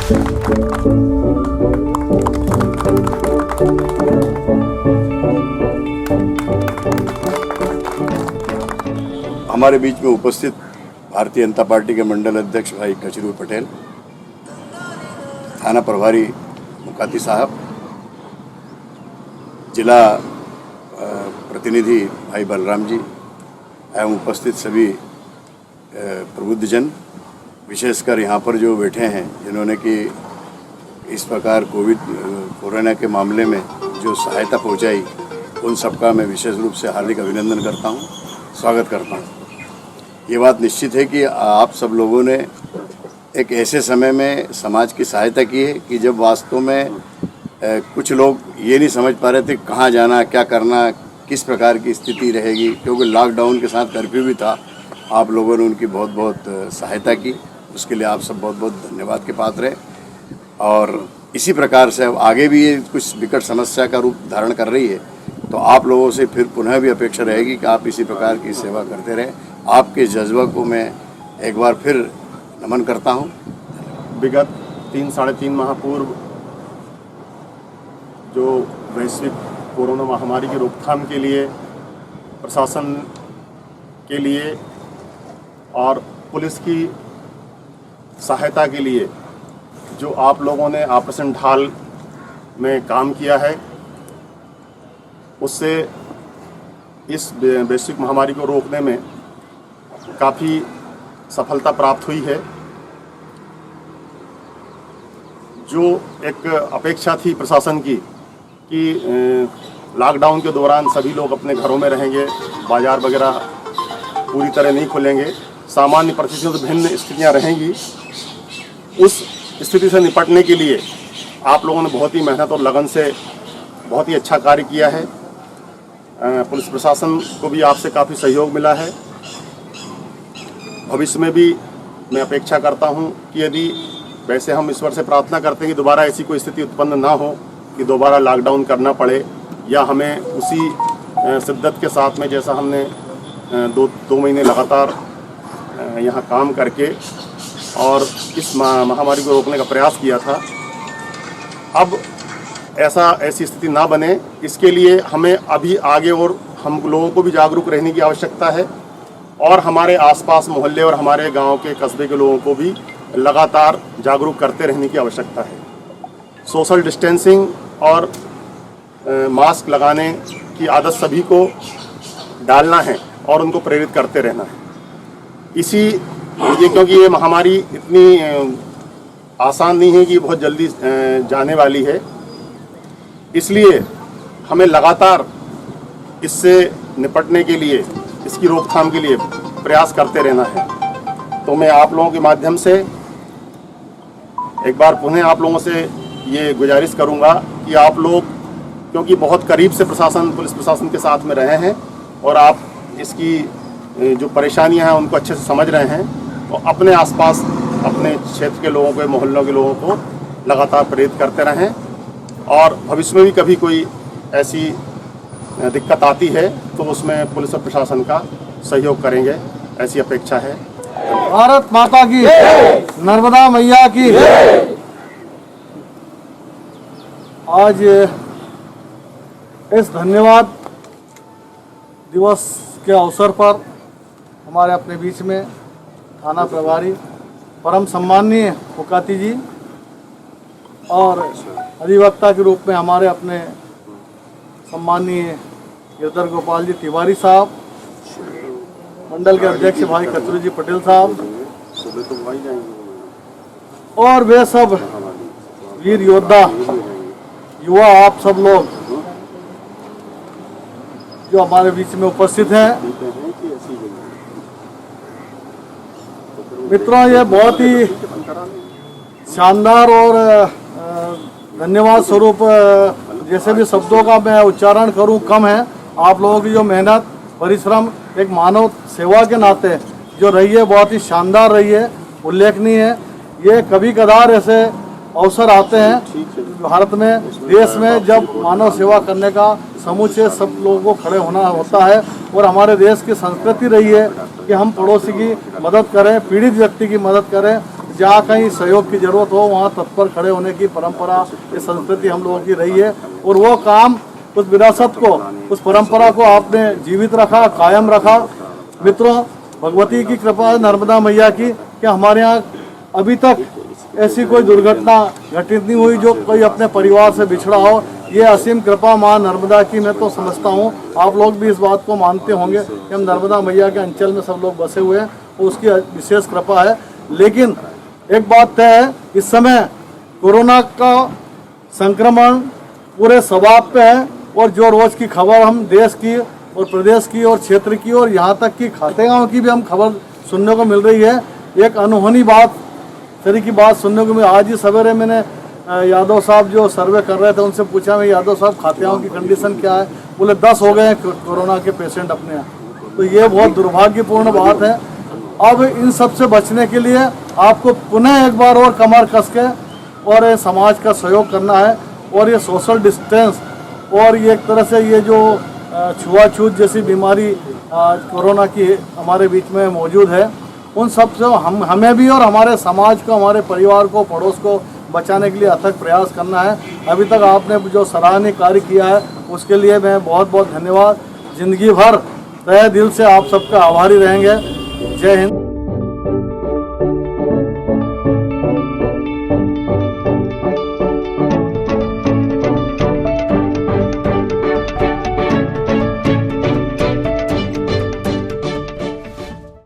हमारे बीच में उपस्थित भारतीय जनता पार्टी के मंडल अध्यक्ष भाई कचरू पटेल, थाना प्रभारी मुकाती साहब, जिला प्रतिनिधि भाई बलराम जी एवं उपस्थित सभी प्रबुद्धजन, विशेषकर यहाँ पर जो बैठे हैं जिन्होंने कि इस प्रकार कोरोना के मामले में जो सहायता पहुँचाई, उन सबका मैं विशेष रूप से हार्दिक अभिनंदन करता हूँ, स्वागत करता हूँ। ये बात निश्चित है कि आप सब लोगों ने एक ऐसे समय में समाज की सहायता की है कि जब वास्तव में कुछ लोग ये नहीं समझ पा रहे थे कहाँ जाना, क्या करना, किस प्रकार की स्थिति रहेगी, क्योंकि लॉकडाउन के साथ कर्फ्यू भी था। आप लोगों ने उनकी बहुत बहुत सहायता की, उसके लिए आप सब बहुत बहुत धन्यवाद के पात्र हैं। और इसी प्रकार से अब आगे भी ये कुछ विकट समस्या का रूप धारण कर रही है, तो आप लोगों से फिर पुनः भी अपेक्षा रहेगी कि आप इसी प्रकार की सेवा करते रहें। आपके जज्बा को मैं एक बार फिर नमन करता हूं। विगत 3-3.5 माह पूर्व जो वैश्विक कोरोना महामारी की रोकथाम के लिए प्रशासन के लिए और पुलिस की सहायता के लिए जो आप लोगों ने ऑपरेशन ढाल में काम किया है, उससे इस वैश्विक महामारी को रोकने में काफ़ी सफलता प्राप्त हुई है। जो एक अपेक्षा थी प्रशासन की कि लॉकडाउन के दौरान सभी लोग अपने घरों में रहेंगे, बाज़ार वगैरह पूरी तरह नहीं खुलेंगे, सामान्य परिस्थितियों से भिन्न स्थितियां रहेंगी, उस स्थिति से निपटने के लिए आप लोगों ने बहुत ही मेहनत और लगन से बहुत ही अच्छा कार्य किया है। पुलिस प्रशासन को भी आपसे काफ़ी सहयोग मिला है। भविष्य में भी मैं अपेक्षा करता हूं कि यदि वैसे हम ईश्वर से प्रार्थना करते हैं कि दोबारा ऐसी कोई स्थिति उत्पन्न ना हो कि दोबारा लॉकडाउन करना पड़े, या हमें उसी शिद्दत के साथ में जैसा हमने दो महीने लगातार यहाँ काम करके और इस महामारी को रोकने का प्रयास किया था, अब ऐसी स्थिति ना बने, इसके लिए हमें अभी आगे और हम लोगों को भी जागरूक रहने की आवश्यकता है और हमारे आसपास मोहल्ले और हमारे गांव के कस्बे के लोगों को भी लगातार जागरूक करते रहने की आवश्यकता है। सोशल डिस्टेंसिंग और मास्क लगाने की आदत सभी को डालना है और उनको प्रेरित करते रहना है। क्योंकि ये महामारी इतनी आसान नहीं है कि बहुत जल्दी जाने वाली है, इसलिए हमें लगातार इससे निपटने के लिए, इसकी रोकथाम के लिए प्रयास करते रहना है। तो मैं आप लोगों के माध्यम से एक बार पुनः आप लोगों से ये गुजारिश करूंगा कि आप लोग, क्योंकि बहुत करीब से पुलिस प्रशासन के साथ में रहे हैं और आप इसकी जो परेशानियां हैं उनको अच्छे से समझ रहे हैं, तो अपने आसपास अपने क्षेत्र के लोगों को, मोहल्लों के लोगों को लगातार प्रेरित करते रहें और भविष्य में भी कभी कोई ऐसी दिक्कत आती है तो उसमें पुलिस और प्रशासन का सहयोग करेंगे, ऐसी अपेक्षा है। भारत माता की, नर्मदा मैया की। आज इस धन्यवाद दिवस के अवसर पर हमारे अपने बीच में थाना प्रभारी परम सम्माननीय मुकाती जी और अधिवक्ता के रूप में हमारे अपने सम्माननीय गिरधर गोपाल जी तिवारी साहब, मंडल के अध्यक्ष भाई कचरू जी पटेल साहब और वे सब वीर योद्धा युवा, आप सब लोग जो हमारे बीच में उपस्थित हैं। मित्रों, ये बहुत ही शानदार और धन्यवाद स्वरूप जैसे भी शब्दों का मैं उच्चारण करूं कम है। आप लोगों की जो मेहनत, परिश्रम एक मानव सेवा के नाते जो रही है, बहुत ही शानदार रही है, उल्लेखनीय है। ये कभी कदार ऐसे अवसर आते हैं भारत में, देश में, जब मानव सेवा करने का समूचे सब लोगों को खड़े होना होता है। और हमारे देश की संस्कृति रही है कि हम पड़ोसी की मदद करें, पीड़ित व्यक्ति की मदद करें, जहाँ कहीं सहयोग की जरूरत हो वहाँ तत्पर खड़े होने की परंपरा, ये संस्कृति हम लोगों की रही है। और वो काम, उस विरासत को, उस परंपरा को आपने जीवित रखा, कायम रखा। मित्रों, भगवती की कृपा, नर्मदा मैया की, कि हमारे यहाँ अभी तक ऐसी कोई दुर्घटना घटित नहीं हुई जो कोई अपने परिवार से बिछड़ा हो। ये असीम कृपा माँ नर्मदा की मैं तो समझता हूँ। आप लोग भी इस बात को मानते होंगे कि हम नर्मदा मैया के अंचल में सब लोग बसे हुए हैं, और उसकी विशेष कृपा है। लेकिन एक बात तय है, इस समय कोरोना का संक्रमण पूरे सवाब पे है, और जो रोज की खबर हम देश की और प्रदेश की और क्षेत्र की और यहाँ तक कि खातेगांव की भी हम खबर सुनने को मिल रही है। एक अनहोनी बात, तरह की बात सुनने को मिली। आज ही सवेरे मैंने यादव साहब जो सर्वे कर रहे थे उनसे पूछा, मैं यादव साहब खातेगांव की कंडीशन क्या है? बोले 10 हो गए हैं कोरोना के पेशेंट अपने यहाँ। तो ये बहुत दुर्भाग्यपूर्ण बात है। अब इन सब से बचने के लिए आपको पुनः एक बार और कमर कस के और समाज का सहयोग करना है, और ये सोशल डिस्टेंस और ये एक तरह से ये जो छुआछूत जैसी बीमारी कोरोना की हमारे बीच में मौजूद है, उन सब से हमें भी और हमारे समाज को, हमारे परिवार को, पड़ोस को बचाने के लिए अथक प्रयास करना है। अभी तक आपने जो सराहनीय कार्य किया है उसके लिए मैं बहुत बहुत धन्यवाद, जिंदगी भर तहे दिल से आप सबका आभारी रहेंगे। जय हिंद।